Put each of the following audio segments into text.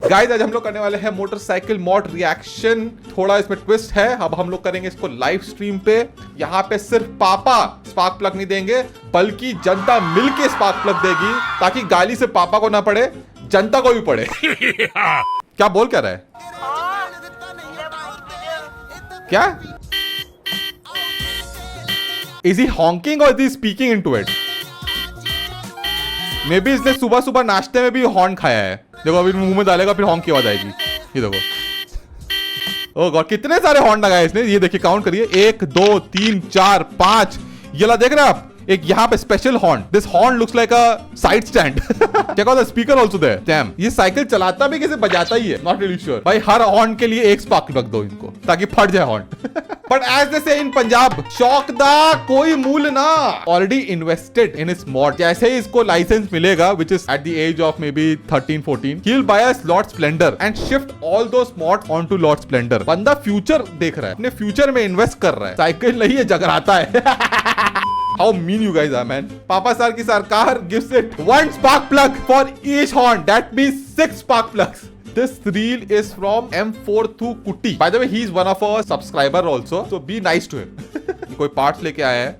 Guys आज हम लोग करने वाले हैं मोटरसाइकिल मॉड रिएक्शन। थोड़ा इसमें ट्विस्ट है, अब हम लोग करेंगे इसको लाइव स्ट्रीम पे। यहाँ पे सिर्फ पापा स्पार्क प्लग नहीं देंगे, बल्कि जनता मिलके स्पार्क प्लग देगी, ताकि गाली से पापा को ना पड़े, जनता को भी पड़े। क्या बोल क्या रहा है? क्या? Is he honking or is he speaking into it? May be इसने सुबह सुबह नाश्ते में भी हॉर्न खाया है। देखो अभी मुंह में डालेगा फिर हॉर्न की आवाज आएगी। ये देखो, ओह गॉड कितने सारे हॉर्न लगाए इसने। ये देखिए काउंट करिए, 1 2 3 4 5। ये ला देख रहे हैं आप, एक यहाँ पे special horn. This horn looks like a side stand. Check out the speaker also there. Damn, ये साइकिल चलाता भी कैसे बजाता ही है, नॉट रियली श्योर। भाई हर हॉर्न के लिए एक स्पार्क रख दो इनको, ताकि फट जाए हॉर्न। बट एज दे से इन पंजाब, शौक दा कोई मूल्य ना। ऑलरेडी इन्वेस्टेड इन इस मॉड। जैसे ही इसको लाइसेंस मिलेगा, which is at the age of maybe 13-14, he will buy a Lord Splendor and shift all those mods onto Lord Splendor। बंदा फ्यूचर देख रहा है, अपने फ्यूचर में इन्वेस्ट कर रहा है। साइकिल नहीं है, जगराता है। How mean you guys are, man. Papa sir की सरकार gives it 1 spark plug for each horn. That means 6 spark plugs. This reel is from M42 Kuti. By the way, he is one of our subscriber also. So be nice to him. कोई parts लेके आया है.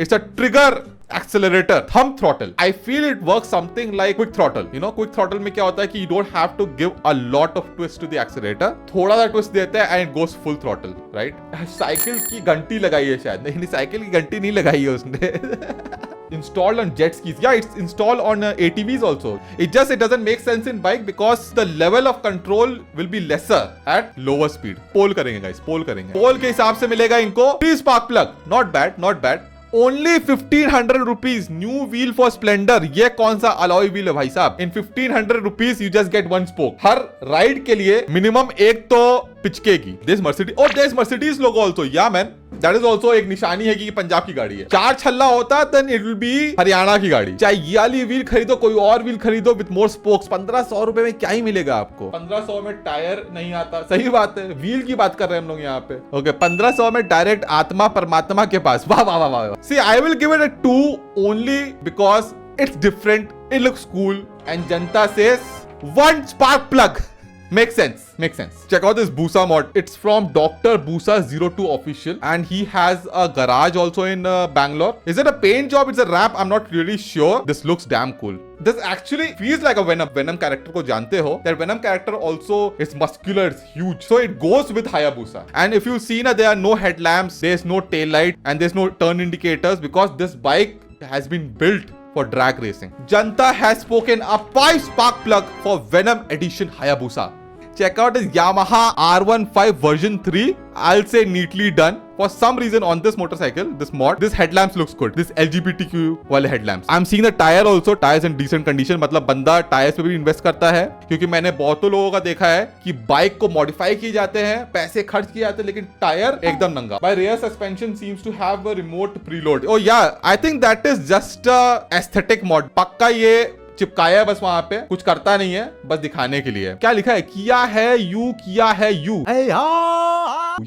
It's a trigger accelerator thumb throttle. I feel it works something like quick throttle. You know, quick throttle में क्या होता है कि you don't have to give a lot of twist to the accelerator. थोड़ा सा twist देते हैं and it goes full throttle, right? Cycle की घंटी लगाई है शायद। नहीं, साइकिल की घंटी नहीं लगाई है उसने। Installed on jet skis. Yeah, it's installed on ATVs also. It doesn't make sense in bike because the level of control will be lesser at lower speed. पोल करेंगे guys, पोल करेंगे। पोल के हिसाब से मिलेगा इनको 3 spark plug. Not bad, not bad. Only 1500 rupees. New wheel for Splendor. ये कौन सा अलॉय व्हील है भाई साहब? In 1500 rupees you just get 1 spoke. Her ride के लिए मिनिमम एक तो पिचकेगी। This Mercedes, oh there's Mercedes logo also. Yeah man, that is also एक निशानी है कि पंजाब की गाड़ी है। 4 छल्ला होता then it will be Haryana की गाड़ी। चाहे ये वाली व्हील खरीदो, कोई और व्हील खरीदो with more spokes, 1500 रुपए में क्या ही मिलेगा आपको। 1500 में टायर नहीं आता। सही बात है, व्हील की बात कर रहे हैं हम लोग यहाँ पे। ओके, 1500 में डायरेक्ट आत्मा परमात्मा के पास। वाह वाह वाह वाह। See, I will give it a 2 only because it's different, it looks cool, and Janta says 1 spark plug. Makes sense. Makes sense. Check out this Busa mod. It's from Dr. Busa 02 official, and he has a garage also in Bangalore. Is it a paint job? It's a wrap. I'm not really sure. This looks damn cool. This actually feels like a Venom. Venom character को जानते हो? That Venom character also is muscular, it's huge. So it goes with Hayabusa. And if you see na, there are no headlamps, there's no tail light, and there's no turn indicators because this bike has been built for drag racing. Janta has spoken a 5 spark plug for Venom edition Hayabusa. Check out this Yamaha R15 version 3. I'll say neatly done. For some reason on this motorcycle, this mod, this headlamps looks good. This LGBTQ वाले headlamps. I'm seeing the tire also. Tires in decent condition. मतलब बंदा tyres पे भी invest करता है, क्योंकि मैंने बहुतों लोगों का देखा है कि बाइक को मॉडिफाई किए जाते हैं, पैसे खर्च किए जाते हैं, लेकिन टायर एकदम नंगा। By rear suspension seems to have a remote preload. Oh yeah, I think that is just a aesthetic mod. पक्का ये चिपकाया है बस, वहां पे कुछ करता नहीं है, बस दिखाने के लिए। क्या लिखा है? किया है यू, किया है यू।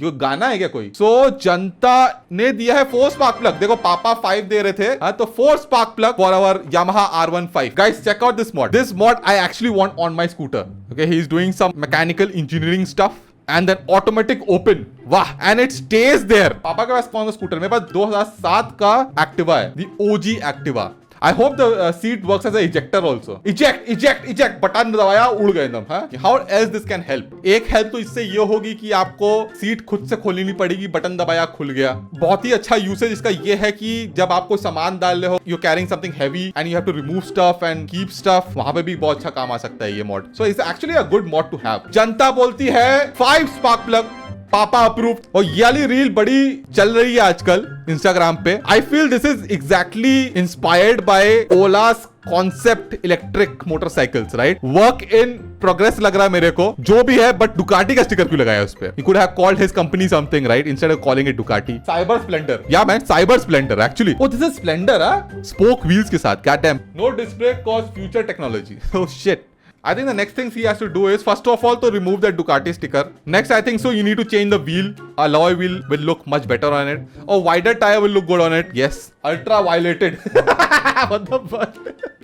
ये गाना है क्या कोई? सो जनता ने दिया है 4 स्पार्क प्लग। देखो पापा 5 दे रहे थे, हाँ, तो 4 spark plug for our Yamaha R15। Guys, check out this mod. This mod I actually want on my scooter. Okay, he is doing some mechanical engineering stuff. And then automatic open. वाह, and it stays there. पापा के पास कौन सा scooter? मेरे पास 2007 का Activa है, the OG Activa. I hope the seat works as a ejector also. Eject button दबाया, उड़ गए एकदम। हाँ, how else this can help? एक हेल्प तो इससे ये होगी कि आपको सीट खुद से खोलनी नहीं पड़ेगी, बटन दबाया खुल गया। बहुत ही अच्छा यूसेज इसका ये है कि जब आपको सामान डाल रहे हो, you're carrying something heavy and you have to remove stuff and keep stuff, वहां पे भी बहुत अच्छा काम आ सकता है ये mod. So it's actually a good mod to have. जनता बोलती है 5 स्पार्क प्लग, पापा अप्रूव। और ये वाली रील बड़ी चल रही है आजकल इंस्टाग्राम पे। I feel this is exactly inspired by Ola's concept electric motorcycles, right? Work in progress लग रहा है मेरे को, जो भी है, बट डुकाटी का स्टिकर क्यों लगाया उस पे? He could have called his company something, right? Instead of calling it Ducati. Cyber Splendor. Yeah man, Cyber Splendor actually. Oh, this is Splendor, huh? Spoke wheels के साथ, god damn. No disc brake cause future technology. Oh shit. I think the next things he has to do is first of all to remove that Ducati sticker. Next, I think so you need to change the wheel. Alloy wheel will look much better on it. A wider tire will look good on it. Yes, ultra violeted. What the fuck?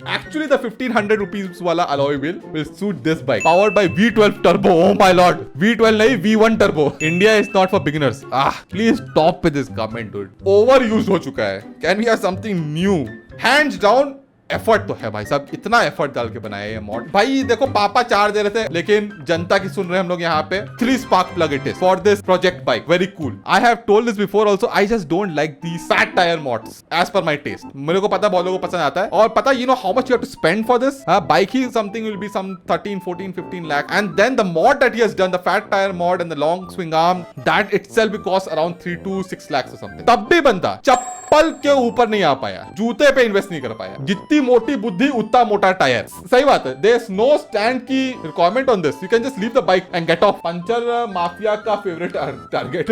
Actually, the 1500 rupees wala alloy wheel will suit this bike. Powered by V12 turbo. Oh my lord, V12 nahi V1 turbo. India is not for beginners. Please stop with this comment, dude. Overused हो चुका है. Can we have something new? Hands down. Effort तो है भाई साहब, इतना effort डाल के बनाया ये मॉड। भाई देखो पापा 4 दे रहे थे, लेकिन जनता की सुन रहे हैं हम लोग यहाँ पे। 3 spark plug it is for this project bike, very cool. I have told this before also, I just don't like these fat tyre mods as per my taste. मेरे को पता बहुत लोगों को पसंद आता है, और पता you know how much you have to spend for this. Bike ही something will be some 13 14 15 lakh, and then the mod that he has done, the fat tyre mod and the long swing arm, that itself will cost around 3 to 6 lakhs or something। तब भी बंदा चप्पल के ऊपर नहीं आ पाया, जूते पे इन्वेस्ट नहीं कर पाया। जितनी मोटी बुद्धि उतना मोटा टायर। सही बात है, देयर इज नो स्टैंड की requirement on this, you can just leave the bike and get off. Puncture mafia का favourite target.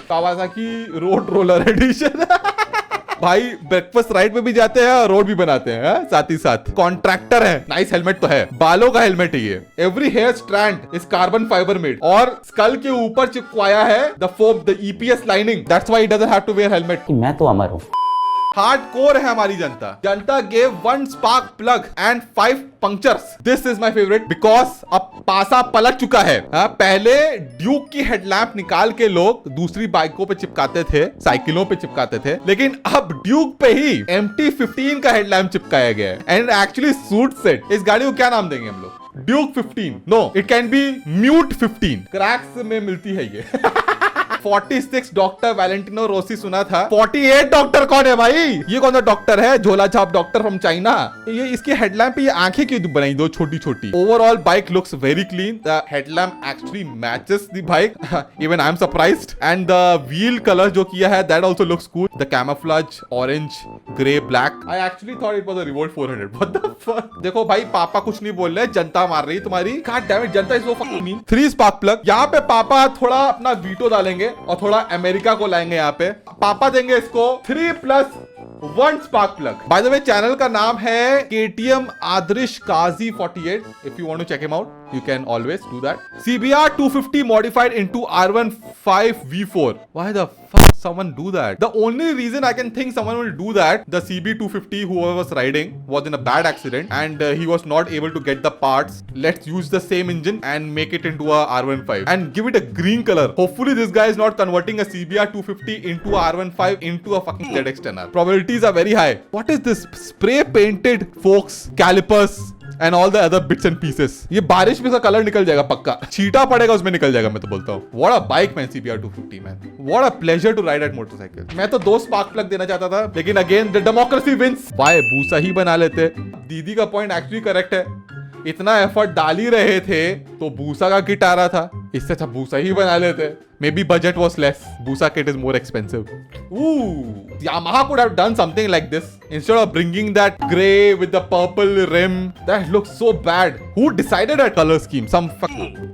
Kawasaki road roller edition. भाई ब्रेकफास्ट राइड पे भी जाते हैं और रोड भी बनाते हैं, साथ ही साथ कॉन्ट्रैक्टर है। नाइस हेलमेट तो है, बालों का हेलमेट है ये। Every hair strand is carbon fibre made, और स्कल के ऊपर चिपकाया है the foam, the EPS lining, that's why he doesn't have to wear helmet. मैं तो अमर हूँ। हार्डकोर है हमारी जनता। जनता gave 1 spark plug and 5 punctures. This is my favourite because अब पासा पलट चुका है। पहले ड्यूक की हेडलैम्प निकाल के लोग दूसरी बाइकों पे चिपकाते थे, साइकिलों पे चिपकाते थे, लेकिन अब ड्यूक पे ही MT15 का हेडलैम्प चिपकाया गया है, एंड एक्चुअली सूट्स इट। इस गाड़ी को क्या नाम देंगे हम लोग? Duke 15? No, it can be mute 15। Cracks में मिलती है ये। 46 डॉक्टर वैलेंटिनो रोसी सुना था। 48 डॉक्टर कौन है भाई? ये कौन सा डॉक्टर है? झोला छाप डॉक्टर फ्रॉम चाइना। ये इसकी हेडलैम्प पे ये आंखें क्यों बनाई दो छोटी छोटी? Overall bike looks very clean. The headlamp actually matches the bike, even I am surprised, and the wheel colour जो किया है that also looks cool. The camouflage orange, grey, black. I actually thought it was a revolt 400। What the fuck? देखो भाई पापा कुछ नहीं बोल रहे, जनता मार रही तुम्हारी। God damn it, Janata is so fucking mean. 3 spark plug. यहाँ पे पापा थोड़ा अपना वीटो डालेंगे और थोड़ा अमेरिका को लाएंगे। यहाँ पे पापा देंगे इसको 3+1 spark plug. By the way channel का नाम है KTM Adarsh Kazi 48। If you want to check him out you can always do that. CBR 250 modified into R15 V4. Why the fuck someone do that? The only reason I can think someone will do that, the CB 250 whoever was riding was in a bad accident and he was not able to get the parts. Let's use the same engine and make it into a R15 and give it a green color. Hopefully this guy is not converting a CBR 250 into a R15 into a fucking ZX-10R. Probabilities are very high. What is this? Spray painted forks, calipers and all the other bits and pieces. ये बारिश में इसका colour निकल जाएगा पक्का, छींटा पड़ेगा उसमें निकल जाएगा, मैं तो बोलता हूँ। What a bike man, CBR 250 man. What a pleasure to ride at motorcycle. मैं तो 2 स्पार्क प्लग देना चाहता था, लेकिन again the democracy wins. Why भूसा ही बना लेते। दीदी का पॉइंट एक्चुअली करेक्ट है। इतना एफर्ट डाल ही रहे थे तो भूसा का किट आ रहा था, इससे अच्छा भूसा ही बना लेते। Maybe budget was less. Busa kit is more expensive. Ooh, Yamaha could have done something like this instead of bringing that grey with the purple rim. That looks so bad. Who decided that color scheme? Some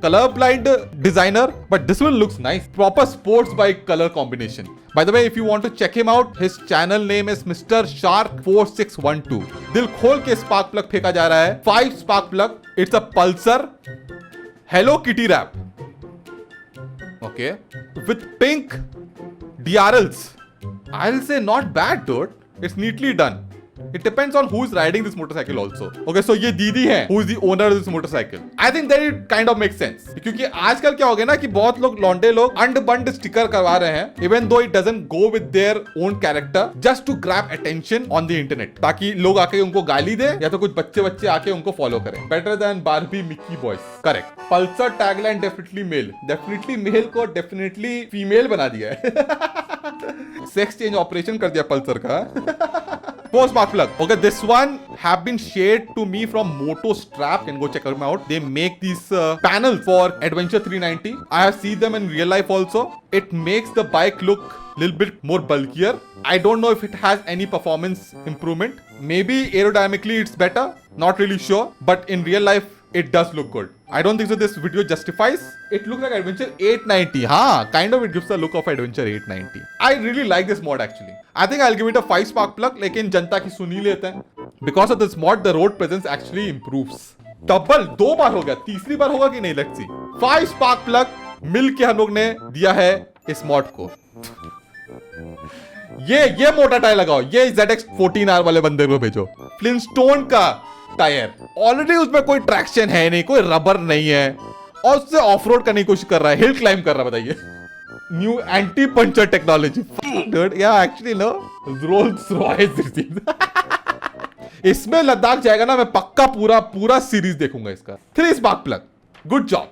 colorblind designer, but this one looks nice. Proper sports bike color combination. By the way, if you want to check him out, his channel name is Mr. Shark 4612. दिल खोल के spark plug फेंका जा रहा है। 5 spark plug. It's a Pulsar Hello Kitty wrap. Okay, with pink DRLs. I'll say not bad, dude. It's neatly done. It depends on who's riding this motorcycle also. Okay, so ये दीदी है who is the owner of this motorcycle. I think that it kind of makes sense. क्योंकि आजकल क्या हो गया ना कि बहुत लोग लौंडे लोग अंड बंड स्टिकर करवा रहे हैं, even though it doesn't go with their own character, just to grab attention on the internet, ताकि लोग आके उनको गाली दे या तो कुछ बच्चे आके उनको फॉलो करें। Better than Barbie Mickey boys. Correct. Pulsar tagline definitely male. Definitely male को definitely female बना दिया है। सेक्स चेंज ऑपरेशन कर दिया पल्सर का। 4 spark plug. Okay, this one have been shared to me from Moto Strap. You can go check them out. They make these panels for Adventure 390. I have seen them in real life also. It makes the bike look little bit more bulkier. I don't know if it has any performance improvement. Maybe aerodynamically it's better. Not really sure. But in real life, it does look good. I don't think so this video justifies. It looks like Adventure 890. हाँ, kind of it gives the look of Adventure 890. I really like this mod actually. I think I'll give it a 5 spark plug, लेकिन जनता की सुनी लेते हैं. Because of this mod, the road presence actually improves. Double 2 बार हो गया, तीसरी बार होगा कि नहीं, लेट्स सी. 5 स्पार्क प्लग मिल के हम लोग ने दिया है इस मॉड को. ये मोटा टायर लगाओ, ये ZX14R वाले बंदे को भेजो. फ्लिंटस्टोन का टायर, ऑलरेडी उसमें कोई ट्रैक्शन है नहीं, कोई रबर नहीं है, और उससे ऑफ रोड करने की कोशिश कर रहा है, हिल क्लाइंब कर रहा है. बताइए, न्यू एंटी पंचर टेक्नोलॉजी. या एक्चुअली नो रोल्स रॉयस. इसमें लद्दाख जाएगा ना, मैं पक्का पूरा सीरीज देखूंगा इसका. 3 spark plug, good job.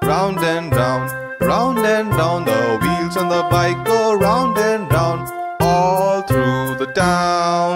Round and round, round and round, the wheels on the bike go round and round, all through the town.